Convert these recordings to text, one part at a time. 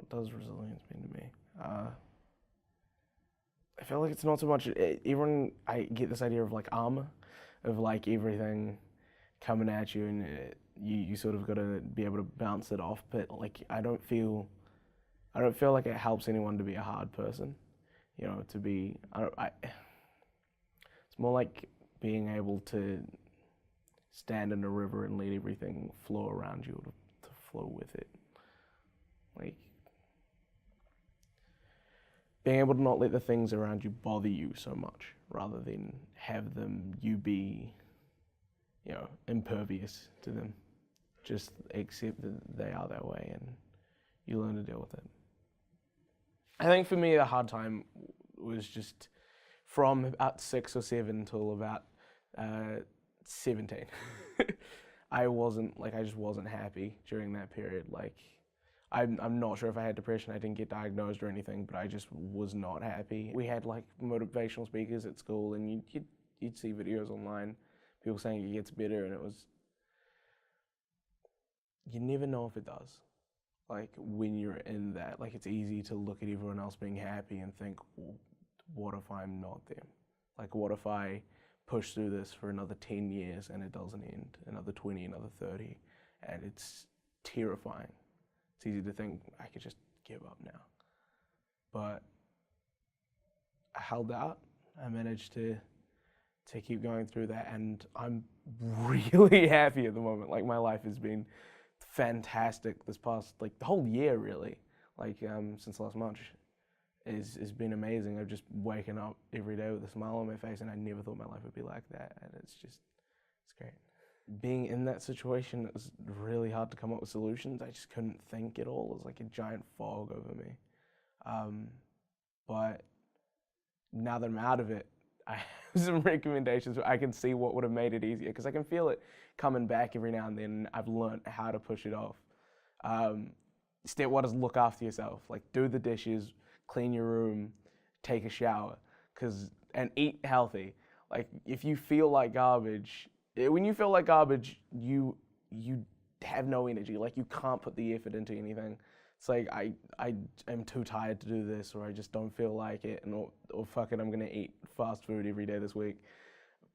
What does resilience mean to me? I feel like it's not so much, everyone, I get this idea of like armor, of like everything coming at you and you sort of got to be able to bounce it off, but like I don't feel like it helps anyone to be a hard person, you know, to be, it's more like being able to stand in a river and let everything flow around you to flow with it. Like, being able to not let the things around you bother you so much, rather than have you be, you know, impervious to them. Just accept that they are that way and you learn to deal with it. I think for me, a hard time was just from about 6 or 7 till about 17. I just wasn't happy during that period. Like, I'm not sure if I had depression. I didn't get diagnosed or anything, but I just was not happy. We had like motivational speakers at school, and you'd see videos online, people saying it gets better, and it was, you never know if it does. Like, when you're in that, like, it's easy to look at everyone else being happy and think, well, what if I'm not them? Like, what if I push through this for another 10 years and it doesn't end, another 20, another 30, and it's terrifying. It's easy to think I could just give up now. But I held out. I managed to keep going through that, and I'm really happy at the moment. Like, my life has been fantastic this past, like, the whole year really. Like, since last March has been amazing. I've just waken up every day with a smile on my face, and I never thought my life would be like that, and it's great. Being in that situation, it was really hard to come up with solutions. I just couldn't think at all. It was like a giant fog over me. But now that I'm out of it, I have some recommendations where I can see what would have made it easier, because I can feel it coming back every now and then. I've learned how to push it off. Step 1 is look after yourself. Like, do the dishes, clean your room, take a shower, and eat healthy. Like, if you feel like garbage, when you feel like garbage, you have no energy. Like, you can't put the effort into anything. It's like, I am too tired to do this, or I just don't feel like it, or fuck it, I'm gonna eat fast food every day this week.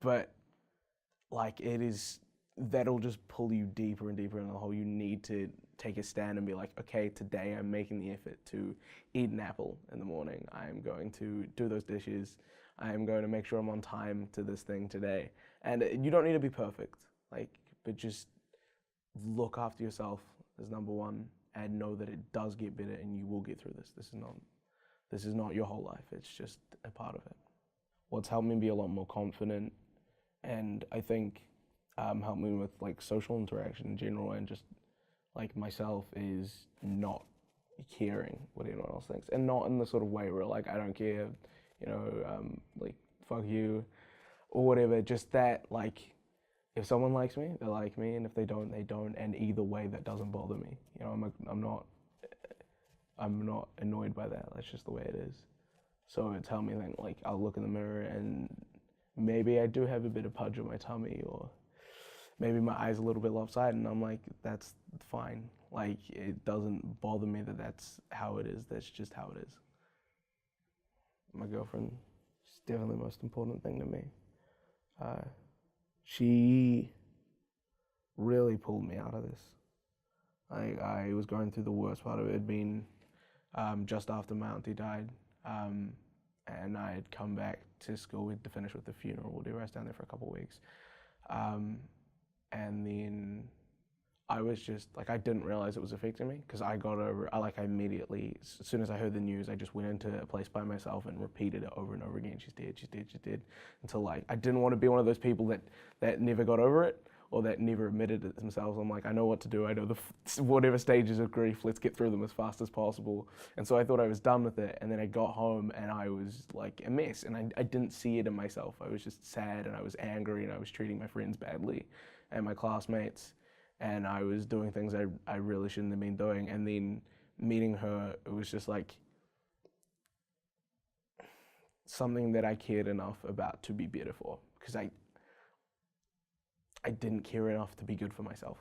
But like, that'll just pull you deeper and deeper in the hole. You need to take a stand and be like, okay, today I'm making the effort to eat an apple in the morning. I'm going to do those dishes. I am going to make sure I'm on time to this thing today. And you don't need to be perfect, like, but just look after yourself as number 1, and know that it does get better and you will get through this. This is not your whole life. It's just a part of it. What's helped me be a lot more confident, and I think helped me with like social interaction in general, and just like myself, is not caring what anyone else thinks, and not in the sort of way where like I don't care, you know, like fuck you or whatever. Just that, like, if someone likes me, they like me, and if they don't, they don't. And either way, that doesn't bother me. You know, I'm not annoyed by that. That's just the way it is. So it's helped me think, like, I'll look in the mirror and maybe I do have a bit of pudge on my tummy, or maybe my eye's a little bit lopsided, and I'm like, that's fine. Like, it doesn't bother me that that's how it is. That's just how it is. My girlfriend is definitely the most important thing to me. She really pulled me out of this. I was going through the worst part of it. It had been just after my auntie died, and I had come back to school. We'd to finish with the funeral, whatever. I was down there for a couple of weeks. And then I was just, like, I didn't realize it was affecting me, because I got over it. I immediately, as soon as I heard the news, I just went into a place by myself and repeated it over and over again. She's dead, she's dead, she's dead. Until, like, I didn't want to be one of those people that never got over it, or that never admitted it themselves. I'm like, I know what to do. I know whatever stages of grief, let's get through them as fast as possible. And so I thought I was done with it. And then I got home and I was like a mess, and I didn't see it in myself. I was just sad, and I was angry, and I was treating my friends badly and my classmates. And I was doing things I really shouldn't have been doing. And then meeting her, it was just like something that I cared enough about to be better for, because I didn't care enough to be good for myself.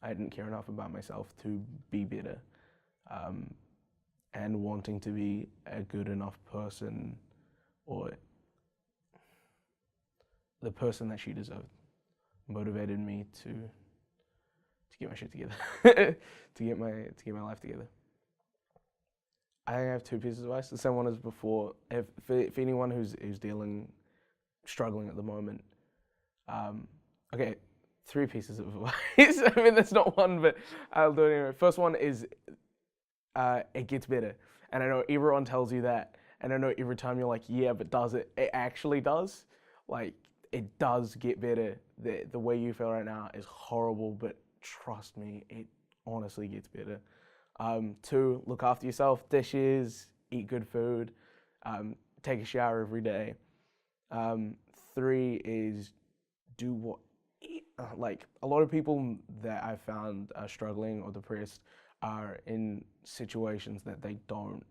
I didn't care enough about myself to be better. and wanting to be a good enough person, or the person that she deserved, motivated me to get my shit together, to get my life together. I think I have 2 pieces of advice. The same one as before. For anyone who's struggling at the moment, okay, 3 pieces of advice. I mean, that's not one, but I'll do it anyway. First one is, it gets better. And I know everyone tells you that, and I know every time you're like, yeah, but does it? It actually does. Like, it does get better. The way you feel right now is horrible, but trust me, it honestly gets better. 2, look after yourself. Dishes, eat good food, take a shower every day. 3 is do what, like a lot of people that I've found are struggling or depressed are in situations that they don't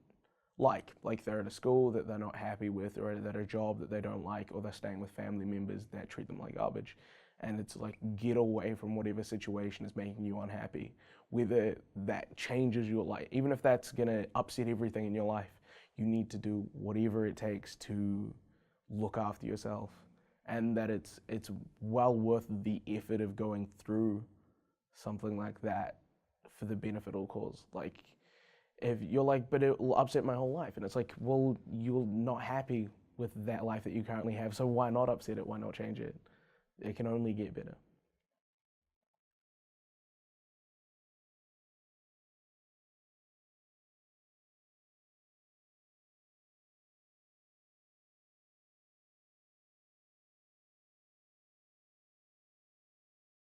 like they're at a school that they're not happy with, or at a job that they don't like, or they're staying with family members that treat them like garbage. And it's like, get away from whatever situation is making you unhappy, whether that changes your life. Even if that's gonna upset everything in your life, you need to do whatever it takes to look after yourself, and that it's well worth the effort of going through something like that for the benefit of the cause. Like, if you're like, but it will upset my whole life, and it's like, well, you're not happy with that life that you currently have, so why not upset it? Why not change it? It can only get better.